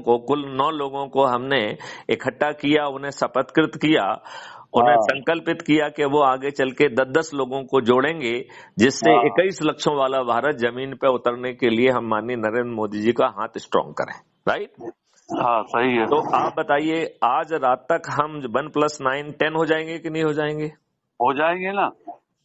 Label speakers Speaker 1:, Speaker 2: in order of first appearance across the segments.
Speaker 1: को, कुल 9 लोगों को हमने इकट्ठा किया, उन्हें शपथकृत किया, उन्हें संकल्पित किया कि वो आगे चल के 10-10 लोगों को जोड़ेंगे, जिससे 21 लाखों वाला भारत जमीन पे उतरने के लिए हम माननीय नरेंद्र मोदी जी का हाथ स्ट्रांग करें। राइट?
Speaker 2: हाँ, सही है।
Speaker 1: तो आप बताइए, आज रात तक हम 1+9 10 हो जाएंगे कि नहीं हो जाएंगे?
Speaker 2: हो जाएंगे ना।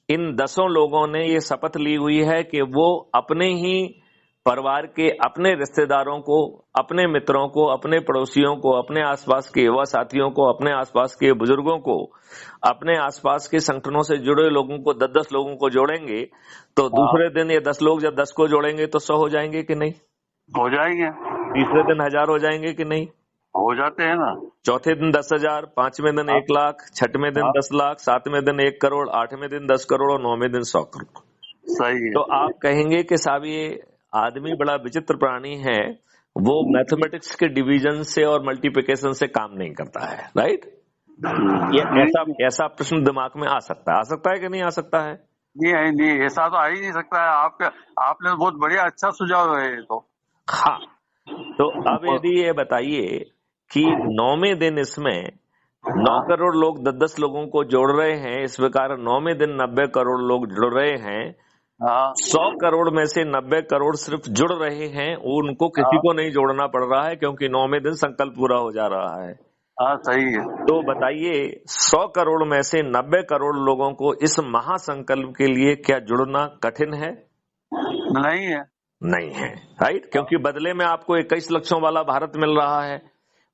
Speaker 1: इन 10 लोगों ने ये शपथ ली हुई है कि वो अपने ही परिवार के, अपने रिश्तेदारों को, अपने मित्रों को, अपने पड़ोसियों को, अपने आसपास के युवा साथियों को, अपने आसपास के बुजुर्गों को, अपने आसपास के संगठनों से जुड़े लोगों को, 10-10 लोगों को जोड़ेंगे। तो दूसरे दिन ये 10 लोग जब 10 को जोड़ेंगे तो 100 हो जाएंगे कि नहीं?
Speaker 2: हो जाएंगे।
Speaker 1: तीसरे दिन 1000 हो जाएंगे कि नहीं?
Speaker 2: हो जाते हैं ना।
Speaker 1: चौथे दिन 10,000, पांचवें दिन 1 लाख, छठवें दिन 10 लाख, सातवें दिन 1 करोड़, आठवें दिन 10 करोड़ और 9वें दिन 100 करोड़।
Speaker 2: सही है।
Speaker 1: तो आप कहेंगे कि साहब ये आदमी बड़ा विचित्र प्राणी है, वो मैथमेटिक्स के डिवीजन से और मल्टीप्लिकेशन से काम नहीं करता है। राइट? ये ऐसा प्रश्न दिमाग में आ सकता है कि नहीं आ सकता है?
Speaker 2: नहीं, ऐसा तो आ ही नहीं सकता है। आपने बहुत बढ़िया, अच्छा सुझाव है ये तो।
Speaker 1: हाँ, तो अब यदि ये बताइए कि 9वें दिन इसमें 9 करोड़ लोग 10-10 लोगों को जोड़ रहे हैं, इस प्रकार 9वें दिन 90 करोड़ लोग जुड़ रहे हैं। 100 करोड़ में से 90 करोड़ सिर्फ जुड़ रहे हैं, उनको किसी को नहीं जोड़ना पड़ रहा है, क्योंकि 9वें दिन संकल्प पूरा हो जा रहा है।
Speaker 2: हाँ, सही है।
Speaker 1: तो बताइए, 100 करोड़ में से 90 करोड़ लोगों को इस महासंकल्प के लिए क्या जुड़ना कठिन है? नहीं है। राइट? क्योंकि बदले में आपको 21 लाखों वाला भारत मिल रहा है।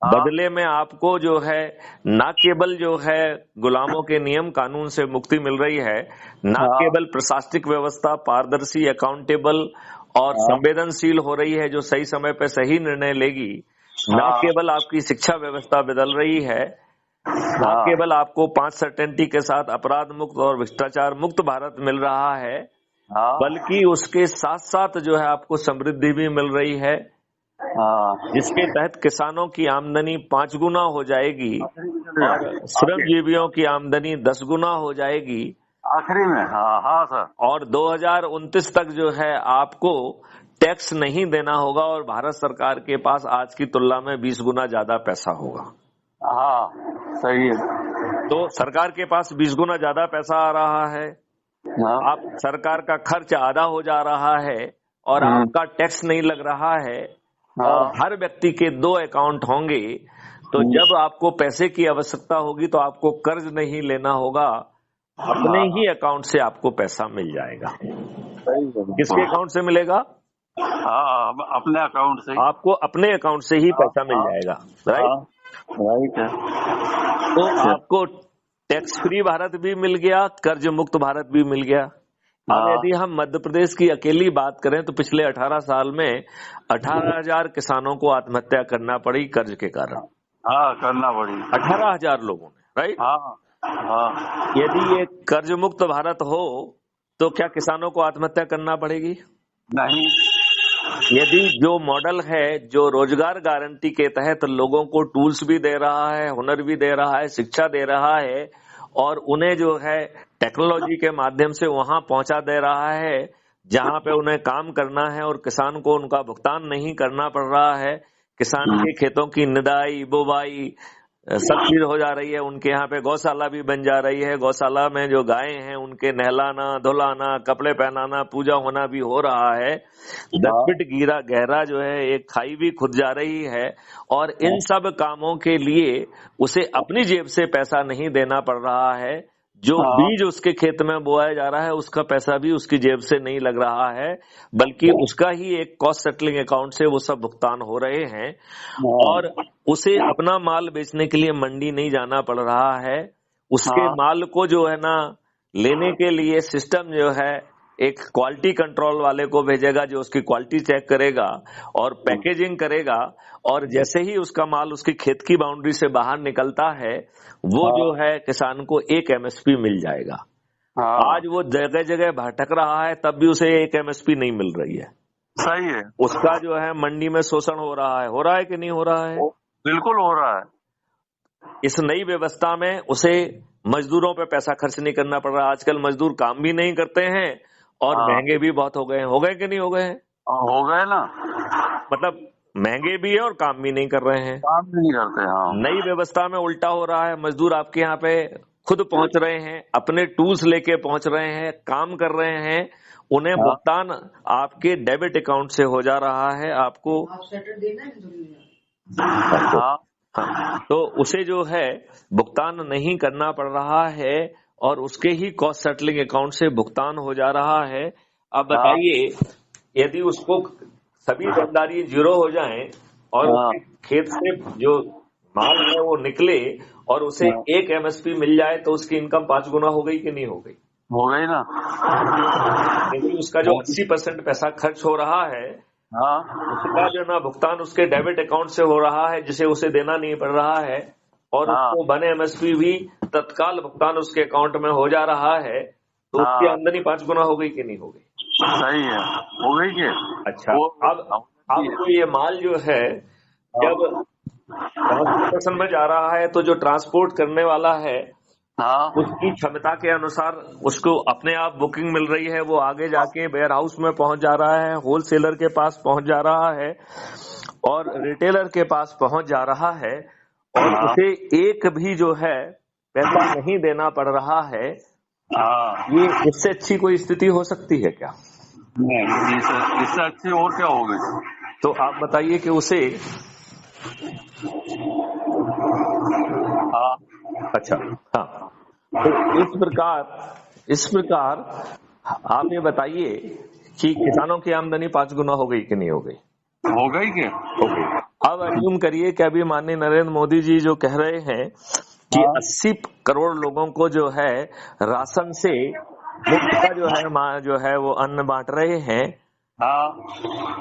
Speaker 1: बदले में आपको जो है न केवल जो है गुलामों के नियम कानून से मुक्ति मिल रही है, न केवल प्रशासनिक व्यवस्था पारदर्शी, अकाउंटेबल और संवेदनशील हो रही है, जो सही समय पर सही निर्णय लेगी, न केवल आपकी शिक्षा व्यवस्था बदल रही है, न केवल आपको 5 सर्टेनिटी के साथ अपराध मुक्त और भ्रष्टाचार मुक्त भारत मिल रहा है, बल्कि उसके साथ साथ जो है आपको समृद्धि भी मिल रही है, जिसके तहत किसानों की आमदनी 5 गुना हो जाएगी और श्रमजीवियों की आमदनी 10 गुना हो जाएगी
Speaker 2: आखिरी में। हाँ सर। और
Speaker 1: 2029 तक जो है आपको टैक्स नहीं देना होगा और भारत सरकार के पास आज की तुलना में 20 गुना ज्यादा पैसा होगा।
Speaker 2: हाँ, सही है।
Speaker 1: तो सरकार के पास 20 गुना ज्यादा पैसा आ रहा है, आप सरकार का खर्च आधा हो जा रहा है और आपका टैक्स नहीं लग रहा है, और हर व्यक्ति के 2 अकाउंट होंगे। तो जब आपको पैसे की आवश्यकता होगी तो आपको कर्ज नहीं लेना होगा, अपने ही अकाउंट से आपको पैसा मिल जाएगा। किसके अकाउंट से मिलेगा?
Speaker 2: अपने अकाउंट से।
Speaker 1: आपको अपने अकाउंट से ही पैसा मिल जाएगा।
Speaker 2: राइट है।
Speaker 1: तो आपको टैक्स फ्री भारत भी मिल गया, कर्ज मुक्त भारत भी मिल गया। अब यदि हम मध्य प्रदेश की अकेली बात करें तो पिछले 18 साल में 18,000 किसानों को आत्महत्या करना पड़ी कर्ज के कारण।
Speaker 2: करना पड़ी
Speaker 1: 18,000 लोगों ने। राइट? यदि ये कर्ज मुक्त भारत हो तो क्या किसानों को आत्महत्या करना पड़ेगी?
Speaker 2: नहीं।
Speaker 1: यदि जो मॉडल है, जो रोजगार गारंटी के तहत लोगों को टूल्स भी दे रहा है, हुनर भी दे रहा है, शिक्षा दे रहा है और उन्हें जो है टेक्नोलॉजी के माध्यम से वहां पहुंचा दे रहा है जहां पे उन्हें काम करना है और किसान को उनका भुगतान नहीं करना पड़ रहा है, किसान के खेतों की निदाई बुवाई सब चीज हो जा रही है, उनके यहाँ पे गौशाला भी बन जा रही है, गौशाला में जो गायें हैं उनके नहलाना धुलाना कपड़े पहनाना पूजा होना भी हो रहा है। 10 फीट गहरा जो है एक खाई भी खुद जा रही है और इन सब कामों के लिए उसे अपनी जेब से पैसा नहीं देना पड़ रहा है। जो बीज उसके खेत में बोया जा रहा है उसका पैसा भी उसकी जेब से नहीं लग रहा है, बल्कि उसका ही एक कॉस्ट सेटलिंग अकाउंट से वो सब भुगतान हो रहे हैं और उसे अपना माल बेचने के लिए मंडी नहीं जाना पड़ रहा है। उसके माल को जो है ना लेने के लिए सिस्टम जो है एक क्वालिटी कंट्रोल वाले को भेजेगा जो उसकी क्वालिटी चेक करेगा और पैकेजिंग करेगा, और जैसे ही उसका माल उसकी खेत की बाउंड्री से बाहर निकलता है वो जो है किसान को 1 MSP मिल जाएगा। आज वो जगह जगह भटक रहा है तब भी उसे 1 MSP नहीं मिल रही है।
Speaker 2: सही है।
Speaker 1: उसका जो है मंडी में शोषण हो रहा है कि नहीं हो रहा है?
Speaker 2: बिल्कुल हो रहा है।
Speaker 1: इस नई व्यवस्था में उसे मजदूरों पे पैसा खर्च नहीं करना पड़ रहा। आजकल मजदूर काम भी नहीं करते हैं और महंगे भी बहुत हो गए कि नहीं हो गए?
Speaker 2: हो गए ना।
Speaker 1: मतलब महंगे भी है और काम भी नहीं कर रहे हैं।
Speaker 2: काम भी नहीं करते। हाँ,
Speaker 1: नई व्यवस्था में उल्टा हो रहा है, मजदूर आपके यहाँ पे खुद पहुंच रहे हैं, अपने टूल्स लेके पहुंच रहे हैं, काम कर रहे हैं, उन्हें
Speaker 2: हाँ,
Speaker 1: भुगतान आपके डेबिट अकाउंट से हो जा रहा है। आपको
Speaker 2: हाँ,
Speaker 1: हाँ, तो उसे जो है भुगतान नहीं करना पड़ रहा है और उसके ही कॉस्ट सेटलिंग अकाउंट से भुगतान हो जा रहा है। अब
Speaker 2: हाँ,
Speaker 1: बताइए, यदि उसको सभी देनदारी जीरो हो जाएं और
Speaker 2: हाँ,
Speaker 1: उसके खेत से जो माल है वो निकले और उसे
Speaker 2: हाँ,
Speaker 1: एक एमएसपी मिल जाए, तो उसकी इनकम 5 गुना हो गई कि नहीं हो गई?
Speaker 2: हो गई ना।
Speaker 1: क्योंकि उसका जो 80% पैसा खर्च हो रहा है,
Speaker 2: हाँ,
Speaker 1: उसका जो ना भुगतान उसके डेबिट अकाउंट से हो रहा है, जिसे उसे देना नहीं पड़ रहा है, और
Speaker 2: हाँ,
Speaker 1: उसको बने एमएसपी भी तत्काल भुगतान उसके अकाउंट में हो जा रहा है, तो उसकी
Speaker 2: हाँ,
Speaker 1: आमदनी 5 गुना हो गई कि नहीं हो गई?
Speaker 2: सही है, हो गई के।
Speaker 1: अच्छा,
Speaker 2: वो
Speaker 1: अब तो ये माल जो है जब ट्रांसपोर्टेशन में जा रहा है, तो जो ट्रांसपोर्ट करने वाला है
Speaker 2: हाँ,
Speaker 1: उसकी क्षमता के अनुसार उसको अपने आप बुकिंग मिल रही है, वो आगे जाके वेयर हाउस में पहुंच जा रहा है, होलसेलर के पास पहुंच जा रहा है और रिटेलर के पास पहुंच जा रहा है, और
Speaker 2: हाँ,
Speaker 1: उसे एक भी जो है पैसा नहीं देना पड़ रहा है।
Speaker 2: हाँ,
Speaker 1: ये इससे अच्छी कोई स्थिति हो सकती है क्या?
Speaker 2: नहीं, इससे अच्छी और क्या हो गई।
Speaker 1: तो आप बताइए कि उसे
Speaker 2: हाँ,
Speaker 1: अच्छा, हाँ, तो इस प्रकार आप ये बताइए कि किसानों की आमदनी 5 गुना हो गई कि नहीं हो गई?
Speaker 2: हो गई के।
Speaker 1: हो गई। अब अस्यूम करिए कि अभी माननीय नरेंद्र मोदी जी जो कह रहे हैं कि
Speaker 2: हाँ,
Speaker 1: 80 करोड़ लोगों को जो है राशन से मुफ्त का जो है वो अन्न बांट रहे हैं।
Speaker 2: हाँ,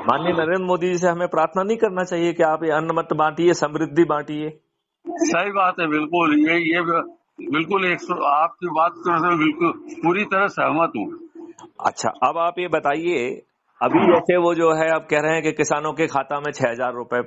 Speaker 1: माननीय नरेंद्र मोदी जी से हमें प्रार्थना नहीं करना चाहिए कि आप ये अन्न मत बांटिए, समृद्धि बांटिए?
Speaker 2: सही बात है, बिल्कुल। ये बिल्कुल आपकी बात से बिल्कुल पूरी तरह सहमत हूँ।
Speaker 1: अच्छा, अब आप ये बताइए, अभी जैसे वो जो है अब कह रहे हैं कि किसानों के खाता में 6,000 रुपए